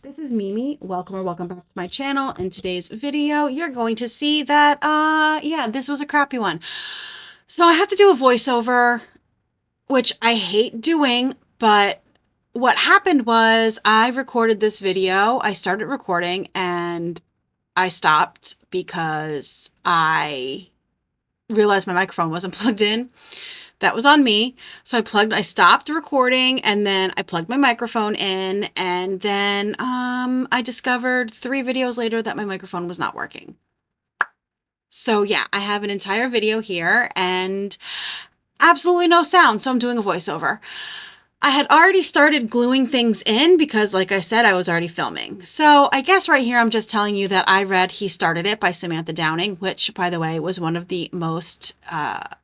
This is Mimi. Welcome or welcome back to my channel. In today's video, you're going to see that, yeah, this was a crappy one. So I have to do a voiceover, which I hate doing, but what happened was I recorded this video. I started recording and I stopped because I realized my microphone wasn't plugged in. That was on me. So I stopped recording and then I plugged my microphone in and then I discovered 3 videos later that my microphone was not working. So yeah, I have an entire video here and absolutely no sound. So I'm doing a voiceover. I had already started gluing things in because, like I said, I was already filming. So I guess right here, I'm just telling you that I read He Started It by Samantha Downing, which, by the way, was one of the most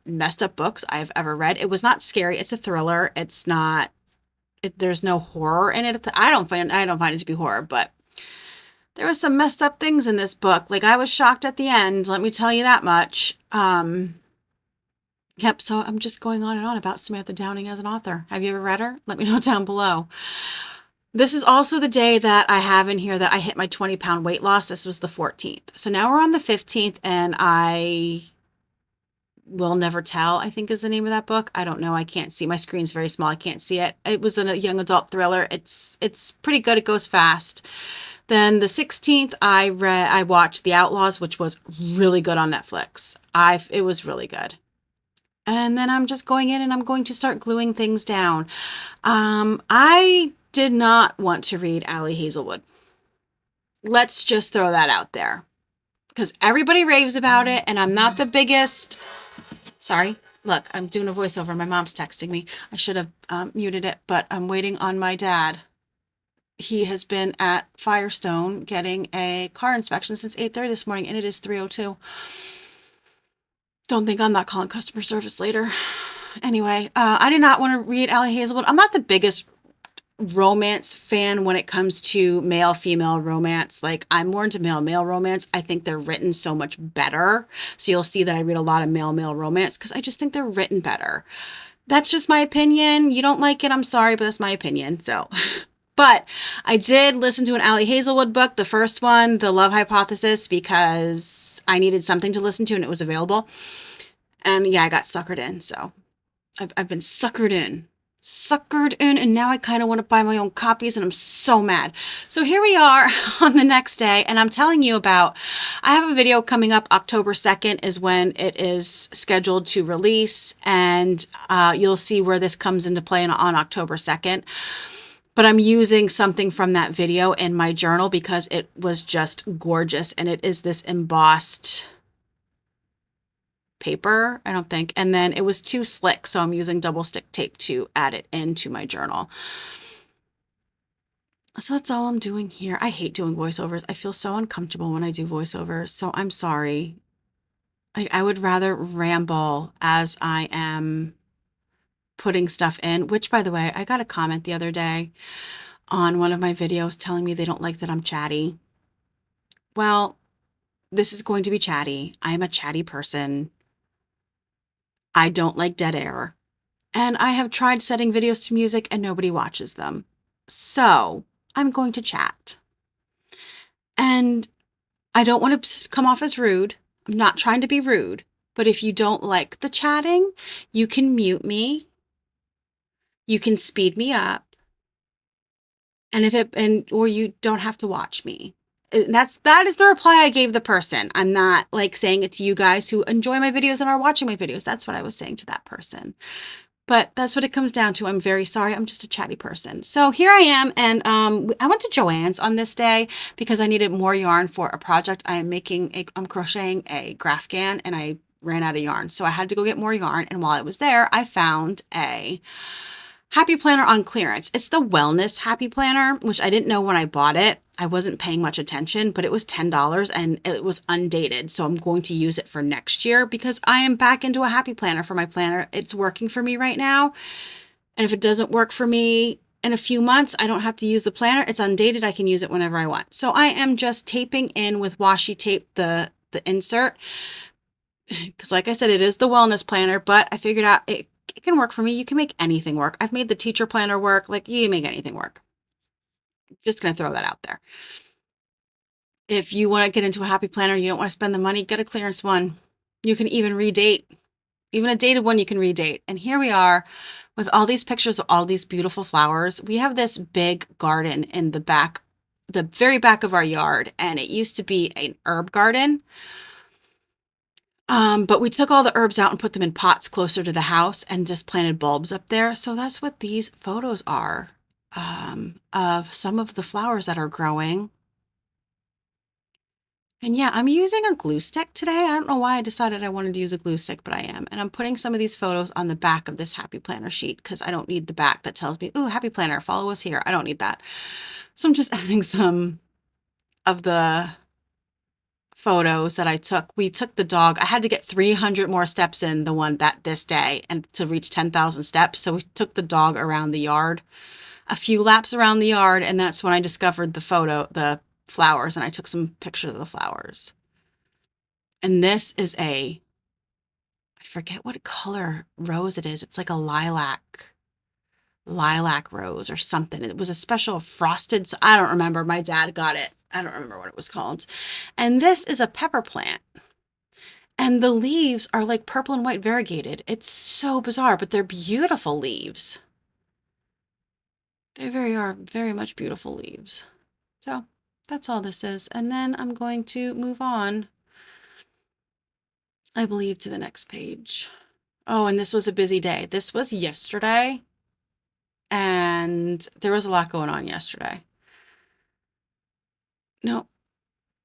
messed up books I've ever read. It was not scary. It's a thriller. It's not, there's no horror in it. I don't find it to be horror, but there was some messed up things in this book. Like, I was shocked at the end. Let me tell you that much. Yep, so I'm just going on and on about Samantha Downing as an author. Have you ever read her? Let me know down below. This is also the day that I have in here that I hit my 20-pound weight loss. This was the 14th. So now we're on the 15th, and I Will Never Tell, I think is the name of that book. I don't know. I can't see. My screen's very small. I can't see it. It was a young adult thriller. It's pretty good. It goes fast. Then the 16th, I watched The Outlaws, which was really good on Netflix. It was really good. And then I'm just going in and I'm going to start gluing things down. I did not want to read Ali Hazelwood. Let's just throw that out there. Because everybody raves about it and I'm not the biggest... Sorry. Look, I'm doing a voiceover. My mom's texting me. I should have muted it, but I'm waiting on my dad. He has been at Firestone getting a car inspection since 8:30 this morning, and it is 3:02. Don't think I'm not calling customer service later. Anyway, I did not want to read Ali Hazelwood. I'm not the biggest romance fan when it comes to male-female romance. Like, I'm more into male-male romance. I think they're written so much better. So you'll see that I read a lot of male-male romance because I just think they're written better. That's just my opinion. You don't like it, I'm sorry, but that's my opinion. So, but I did listen to an Ali Hazelwood book, the first one, The Love Hypothesis, because I needed something to listen to and it was available. And yeah, I got suckered in. So I've been suckered in, and now I kind of want to buy my own copies and I'm so mad. So here we are on the next day and I'm telling you about, I have a video coming up. October 2nd is when it is scheduled to release, and you'll see where this comes into play on October 2nd. But I'm using something from that video in my journal because it was just gorgeous, and it is this embossed paper, I don't think. And then it was too slick, so I'm using double stick tape to add it into my journal. So that's all I'm doing here. I hate doing voiceovers. I feel so uncomfortable when I do voiceovers, so I'm sorry. I would rather ramble as I am putting stuff in, which, by the way, I got a comment the other day on one of my videos telling me they don't like that I'm chatty. Well, this is going to be chatty. I am a chatty person. I don't like dead air. And I have tried setting videos to music and nobody watches them. So I'm going to chat. And I don't want to come off as rude. I'm not trying to be rude. But if you don't like the chatting, you can mute me. You can speed me up. Or you don't have to watch me. That is the reply I gave the person. I'm not like saying it to you guys who enjoy my videos and are watching my videos. That's what I was saying to that person. But that's what it comes down to. I'm very sorry. I'm just a chatty person. So here I am. And I went to Joann's on this day because I needed more yarn for a project. I'm crocheting a Grafgan and I ran out of yarn. So I had to go get more yarn. And while I was there, I found a Happy Planner on clearance. It's the Wellness Happy Planner, which I didn't know when I bought it. I wasn't paying much attention, but it was $10 and it was undated. So I'm going to use it for next year because I am back into a Happy Planner for my planner. It's working for me right now. And if it doesn't work for me in a few months, I don't have to use the planner. It's undated. I can use it whenever I want. So I am just taping in with washi tape the insert. Because like I said, it is the Wellness Planner, but I figured out it can work for me. You can make anything work. I've made the teacher planner work. Like, you make anything work. Just going to throw that out there. If you want to get into a happy planner, you don't want to spend the money, get a clearance one. You can even redate. Even a dated one you can redate. And here we are with all these pictures of all these beautiful flowers. We have this big garden in the back, the very back of our yard, and it used to be an herb garden. But we took all the herbs out and put them in pots closer to the house and just planted bulbs up there. So that's what these photos are, of some of the flowers that are growing. And yeah, I'm using a glue stick today. I don't know why I decided I wanted to use a glue stick, but I am. And I'm putting some of these photos on the back of this Happy Planner sheet because I don't need the back that tells me, ooh, Happy Planner, follow us here. I don't need that. So I'm just adding some of the photos that I took. We took the dog. I had to get 300 more steps in this day and to reach 10,000 steps. So we took the dog around the yard, a few laps around the yard. And that's when I discovered the flowers, and I took some pictures of the flowers. And this is I forget what color rose it is. It's like a lilac rose or something. It was a special frosted, I don't remember. My dad got it. I don't remember what it was called. And this is a pepper plant. And the leaves are like purple and white variegated. It's so bizarre, but they're beautiful leaves. They are very much beautiful leaves. So that's all this is. And then I'm going to move on, I believe, to the next page. Oh, and this was a busy day. This was yesterday. And there was a lot going on yesterday. No,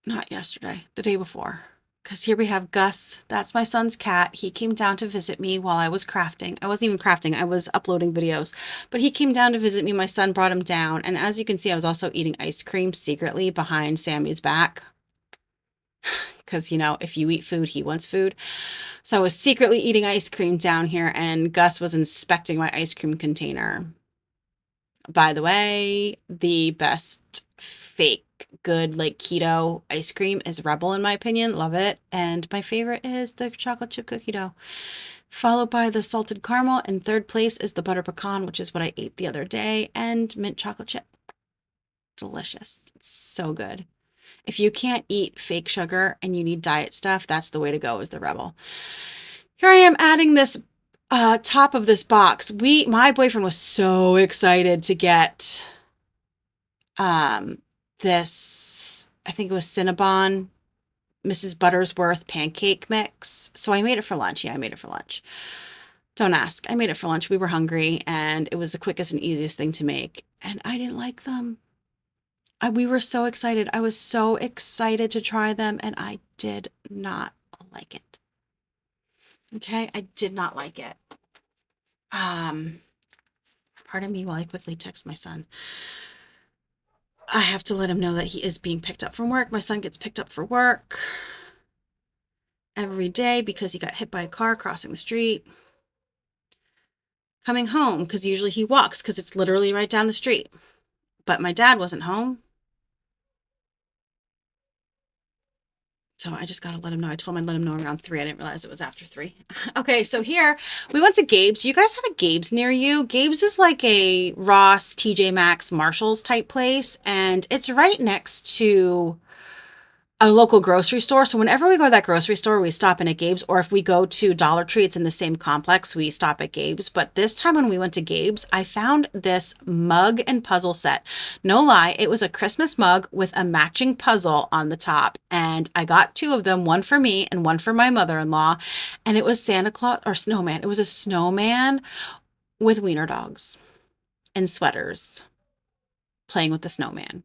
not yesterday, the day before. Because here we have Gus. That's my son's cat. He came down to visit me while I was crafting. I wasn't even crafting. I was uploading videos. But he came down to visit me. My son brought him down. And as you can see, I was also eating ice cream secretly behind Sammy's back. Because, you know, if you eat food, he wants food. So I was secretly eating ice cream down here. And Gus was inspecting my ice cream container. By the way, the best fake good like keto ice cream is Rebel, in my opinion. Love it. And my favorite is the chocolate chip cookie dough, followed by the salted caramel. And third place is the butter pecan, which is what I ate the other day, and mint chocolate chip. Delicious. It's so good. If you can't eat fake sugar and you need diet stuff, that's the way to go, is the Rebel. Here I am adding this top of this box. My boyfriend was so excited to get this, I think it was Cinnabon Mrs. Buttersworth pancake mix. So I made it for lunch. Yeah, I made it for lunch. Don't ask. I made it for lunch. We were hungry and it was the quickest and easiest thing to make. And I didn't like them. We were so excited. I was so excited to try them and I did not like it. Okay, I did not like it. Pardon me while I quickly text my son. I have to let him know that he is being picked up from work. My son gets picked up for work every day because he got hit by a car crossing the street. Coming home, because usually he walks because it's literally right down the street. But my dad wasn't home. So I just got to let him know. I told him I'd let him know around 3. I didn't realize it was after 3. Okay, so here we went to Gabe's. You guys have a Gabe's near you? Gabe's is like a Ross, TJ Maxx, Marshalls type place. And it's right next to a local grocery store. So whenever we go to that grocery store, we stop in at Gabe's. Or if we go to Dollar Tree, it's in the same complex, we stop at Gabe's. But this time when we went to Gabe's, I found this mug and puzzle set. No lie, it was a Christmas mug with a matching puzzle on the top. And I got 2 of them, one for me and one for my mother-in-law. And it was Santa Claus or snowman. It was a snowman with wiener dogs and sweaters playing with the snowman.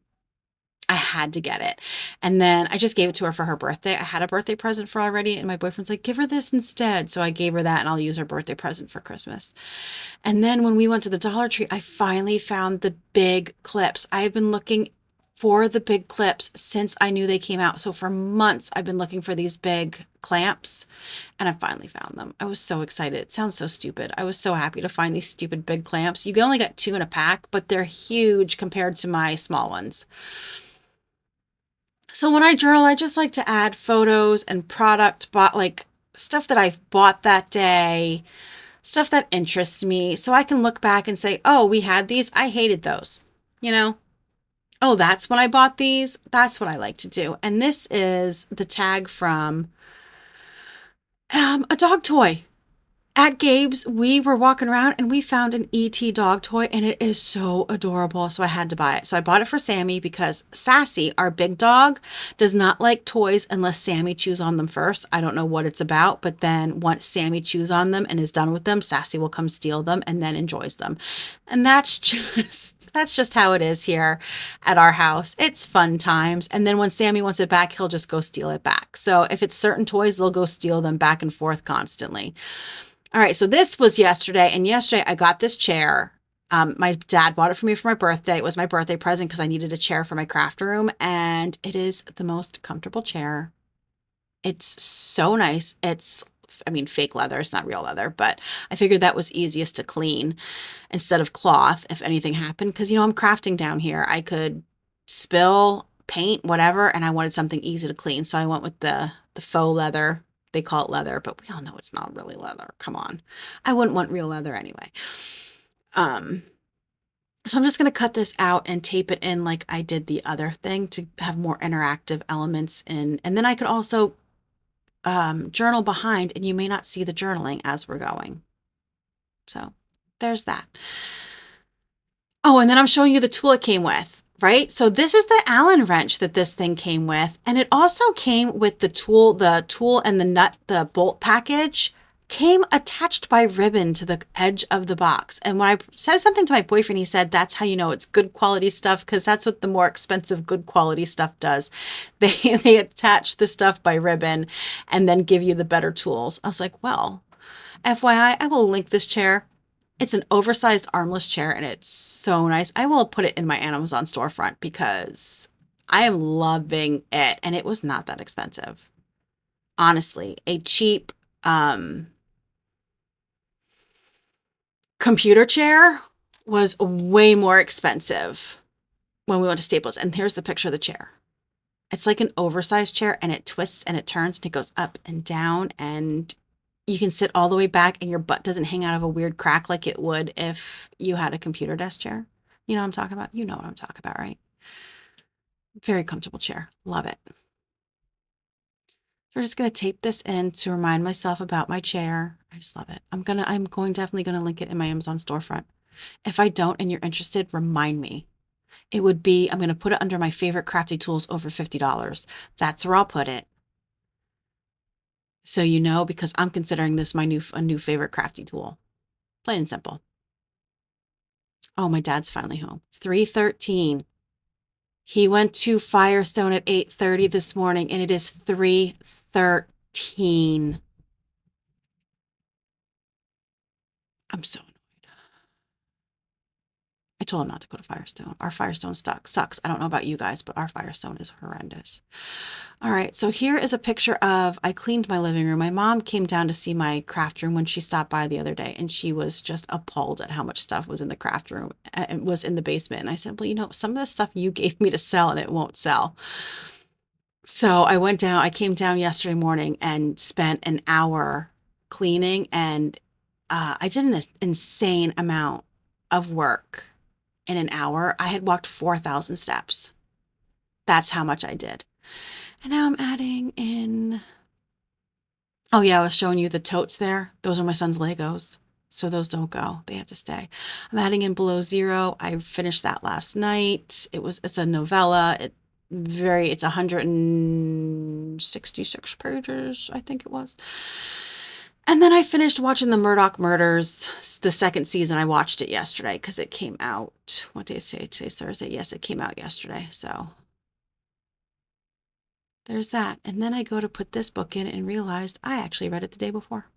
I had to get it. And then I just gave it to her for her birthday. I had a birthday present for already. And my boyfriend's like, give her this instead. So I gave her that and I'll use her birthday present for Christmas. And then when we went to the Dollar Tree, I finally found the big clips. I have been looking for the big clips since I knew they came out. So for months, I've been looking for these big clamps and I finally found them. I was so excited. It sounds so stupid. I was so happy to find these stupid big clamps. You can only get 2 in a pack, but they're huge compared to my small ones. So when I journal, I just like to add photos and like stuff that I've bought that day, stuff that interests me. So I can look back and say, oh, we had these. I hated those. You know, Oh, that's when I bought these. That's what I like to do. And this is the tag from a dog toy. At Gabe's, we were walking around and we found an ET dog toy and it is so adorable. So I had to buy it. So I bought it for Sammy because Sassy, our big dog, does not like toys unless Sammy chews on them first. I don't know what it's about, but then once Sammy chews on them and is done with them, Sassy will come steal them and then enjoys them. And that's just how it is here at our house. It's fun times. And then when Sammy wants it back, he'll just go steal it back. So if it's certain toys, they'll go steal them back and forth constantly. All right, so this was yesterday, and yesterday I got this chair. My dad bought it for me for my birthday. It was my birthday present because I needed a chair for my craft room, and it is the most comfortable chair. It's so nice. Fake leather. It's not real leather, but I figured that was easiest to clean instead of cloth if anything happened because, I'm crafting down here. I could spill, paint, whatever, and I wanted something easy to clean, so I went with the faux leather. They call it leather, but we all know it's not really leather. Come on. I wouldn't want real leather anyway. So I'm just going to cut this out and tape it in like I did the other thing to have more interactive elements in. And then I could also journal behind and you may not see the journaling as we're going. So there's that. Oh, and then I'm showing you the tool it came with. Right? So this is the Allen wrench that this thing came with. And it also came with the tool and the nut, the bolt package came attached by ribbon to the edge of the box. And when I said something to my boyfriend, he said, that's how you know it's good quality stuff because that's what the more expensive good quality stuff does. They attach the stuff by ribbon and then give you the better tools. I was like, well, FYI, I will link this chair. It's an oversized armless chair and it's so nice. I will put it in my Amazon storefront because I am loving it and it was not that expensive. Honestly, a cheap computer chair was way more expensive when we went to Staples. And here's the picture of the chair. It's like an oversized chair and it twists and it turns and it goes up and down and you can sit all the way back and your butt doesn't hang out of a weird crack like it would if you had a computer desk chair. You know what I'm talking about? You know what I'm talking about, right? Very comfortable chair. Love it. So we're just going to tape this in to remind myself about my chair. I just love it. I'm definitely going to link it in my Amazon storefront. If I don't and you're interested, remind me. I'm going to put it under my favorite crafty tools over $50. That's where I'll put it. So because I'm considering this a new favorite crafty tool. Plain and simple. Oh, my dad's finally home. 3:13. He went to Firestone at 8:30 this morning, and it is 3:13. I'm so annoyed. I told him not to go to Firestone. Our Firestone sucks. I don't know about you guys, but our Firestone is horrendous. All right, so here is a picture of, I cleaned my living room. My mom came down to see my craft room when she stopped by the other day, and she was just appalled at how much stuff was in the craft room. It was in the basement. And I said, well, some of the stuff you gave me to sell and it won't sell. So I came down yesterday morning and spent an hour cleaning, and I did an insane amount of work in an hour. I had walked 4,000 steps. That's how much I did. And now I'm adding in, oh yeah, I was showing you the totes there. Those are my son's Legos. So those don't go. They have to stay. I'm adding in Below Zero. I finished that last night. It's a novella. It's 166 pages, I think it was. And then I finished watching the Murdoch Murders, the second season. I watched it yesterday because it came out. What day is today? Today's Thursday. Yes, it came out yesterday. So there's that. And then I go to put this book in and realized I actually read it the day before.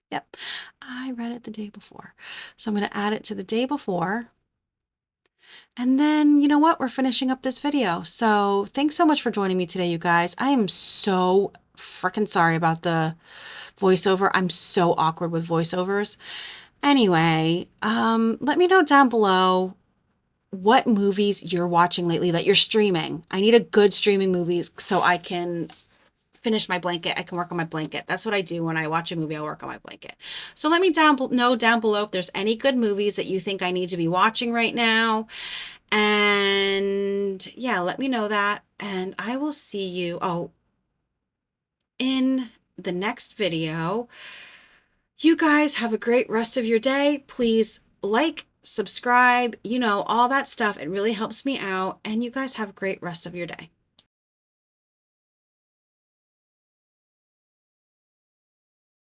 Yep, I read it the day before. So I'm going to add it to the day before. And then, you know what? We're finishing up this video. So thanks so much for joining me today, you guys. I am so freaking sorry about the voiceover. I'm so awkward with voiceovers. Anyway, let me know down below what movies you're watching lately that you're streaming. I need a good streaming movie so I can finish my blanket. I can work on my blanket. That's what I do when I watch a movie. I work on my blanket. So let me know down below if there's any good movies that you think I need to be watching right now. And yeah, let me know that. And I will see you in the next video. You guys have a great rest of your day. Please like, subscribe, all that stuff. It really helps me out. And you guys have a great rest of your day.